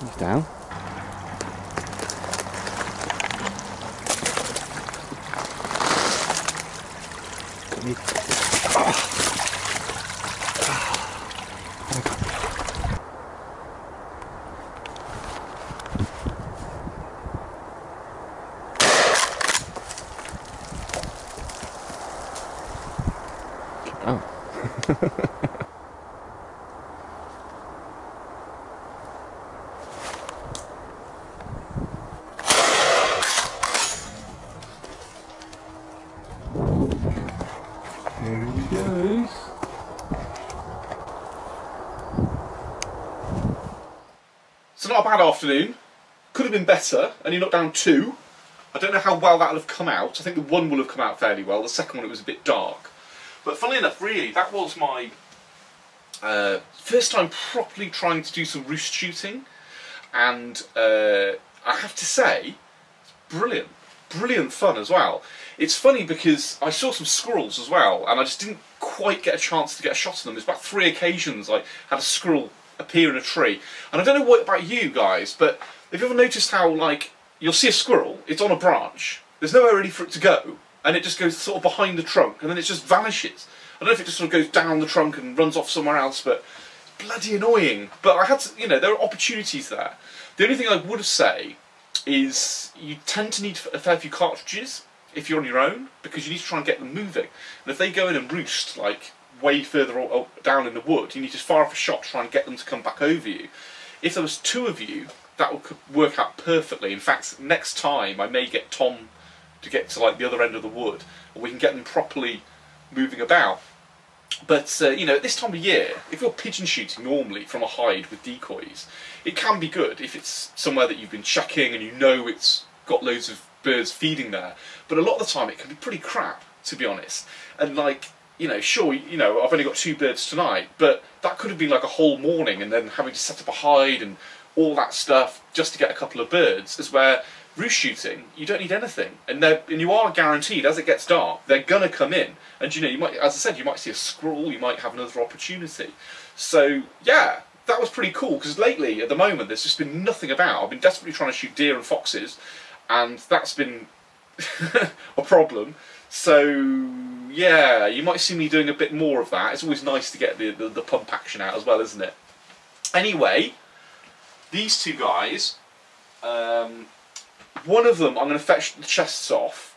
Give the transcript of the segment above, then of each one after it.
He's down. Oh. There he goes. So not a bad afternoon. Could have been better, and he knocked down 2. I don't know how well that will have come out. I think the one will have come out fairly well. The second one, it was a bit dark. But funnily enough, really, that was my first time properly trying to do some roost shooting. And I have to say, it's brilliant. Brilliant fun as well. It's funny because I saw some squirrels as well, and I just didn't quite get a chance to get a shot of them. There's about 3 occasions I had a squirrel appear in a tree. And I don't know what about you guys, but have you ever noticed how, like, you'll see a squirrel, it's on a branch, there's nowhere really for it to go, and it just goes sort of behind the trunk, and then it just vanishes. I don't know if it just sort of goes down the trunk and runs off somewhere else, but it's bloody annoying. But I had to, you know, there are opportunities there. The only thing I would say is you tend to need a fair few cartridges if you're on your own, because you need to try and get them moving. And if they go in and roost, like, way further down in the wood, you need to fire off a shot to try and get them to come back over you. If there was 2 of you, that would work out perfectly. In fact, next time I may get Tom to get to like the other end of the wood, and we can get them properly moving about. But you know, at this time of year, if you're pigeon shooting normally from a hide with decoys, it can be good if it's somewhere that you've been checking and you know it's got loads of birds feeding there. But a lot of the time it can be pretty crap, to be honest. And like, you know, sure, you know, I've only got 2 birds tonight, but that could have been like a whole morning, and then having to set up a hide and all that stuff just to get a couple of birds. Is where roost shooting, you don't need anything, and you are guaranteed as it gets dark they're gonna come in. And you know, you might, as I said, you might see a squirrel, you might have another opportunity. So yeah, that was pretty cool, because lately, at the moment, there's just been nothing about. I've been desperately trying to shoot deer and foxes, and that's been a problem. So yeah, you might see me doing a bit more of that. It's always nice to get the pump action out as well, isn't it? Anyway, these 2 guys, one of them I'm going to fetch the chests off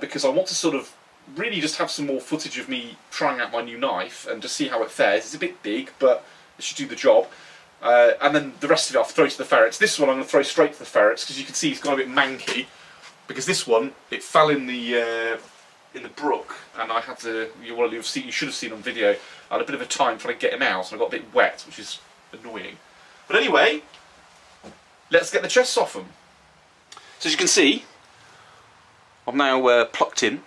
because I want to sort of really just have some more footage of me trying out my new knife and just see how it fares. It's a bit big, but it should do the job. And then the rest of it I'll throw to the ferrets. This one I'm going to throw straight to the ferrets, because you can see it's gone a bit manky, because this one, it fell in the brook, and I had to, you should have seen on video, I had a bit of a time trying to get him out, and I got a bit wet, which is annoying. But anyway, let's get the chests off them. So as you can see, I've now plucked in.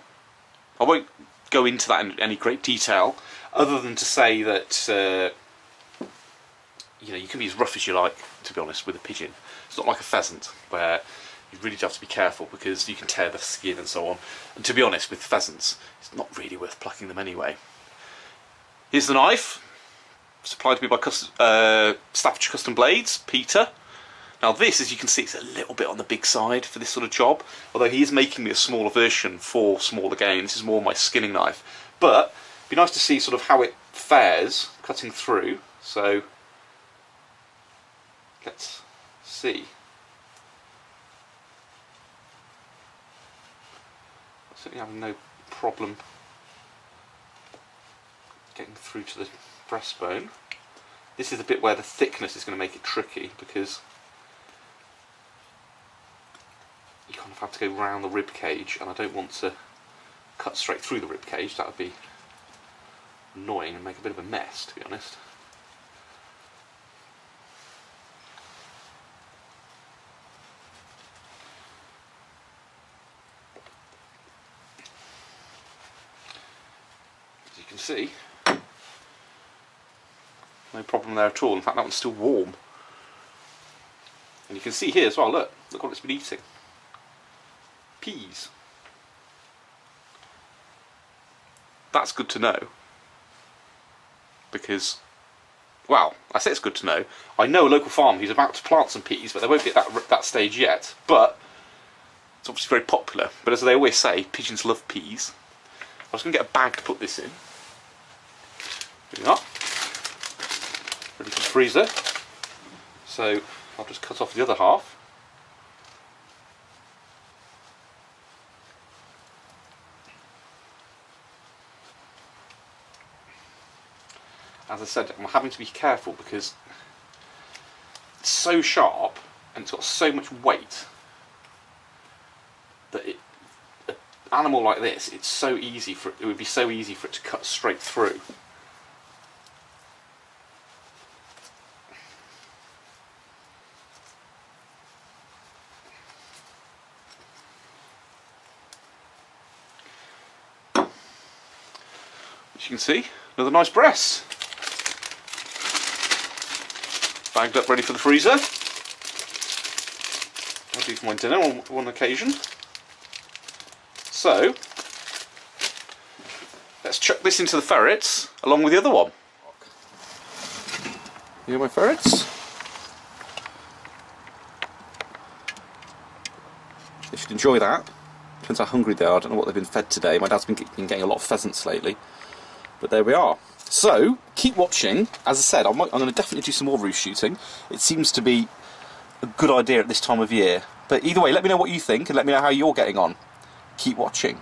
I won't go into that in any great detail, other than to say that you know, you can be as rough as you like, to be honest, with a pigeon. It's not like a pheasant, where you really do have to be careful, because you can tear the skin and so on. And to be honest, with pheasants, it's not really worth plucking them anyway. Here's the knife, supplied to me by Staffordshire Custom Blades, Peter. Now this, as you can see, is a little bit on the big side for this sort of job, although he is making me a smaller version for smaller game. This is more my skinning knife. But it'd be nice to see sort of how it fares cutting through, so let's see. I'm certainly having no problem getting through to the breastbone. This is the bit where the thickness is going to make it tricky, because you kind of have to go round the rib cage, and I don't want to cut straight through the rib cage. That would be annoying and make a bit of a mess, to be honest. As you can see, no problem there at all. In fact, that one's still warm. And you can see here as well, look what it's been eating. Peas. That's good to know, because well, I say it's good to know. I know a local farmer who's about to plant some peas, but they won't be at that stage yet. But it's obviously very popular. But as they always say, pigeons love peas. I was going to get a bag to put this in. Here we are. Ready for the freezer. So I'll just cut off the other half. As I said, I'm having to be careful because it's so sharp and it's got so much weight that an animal like this, it's so easy for it would be so easy for it to cut straight through. As you can see, another nice breast. Bagged up, ready for the freezer. I'll do for my dinner on one occasion. So, let's chuck this into the ferrets along with the other one. Here are my ferrets. They should enjoy that. Depends how hungry they are. I don't know what they've been fed today. My dad's been getting a lot of pheasants lately. But there we are. So, keep watching. As I said, I'm going to definitely do some more roost shooting. It seems to be a good idea at this time of year. But either way, let me know what you think and let me know how you're getting on. Keep watching.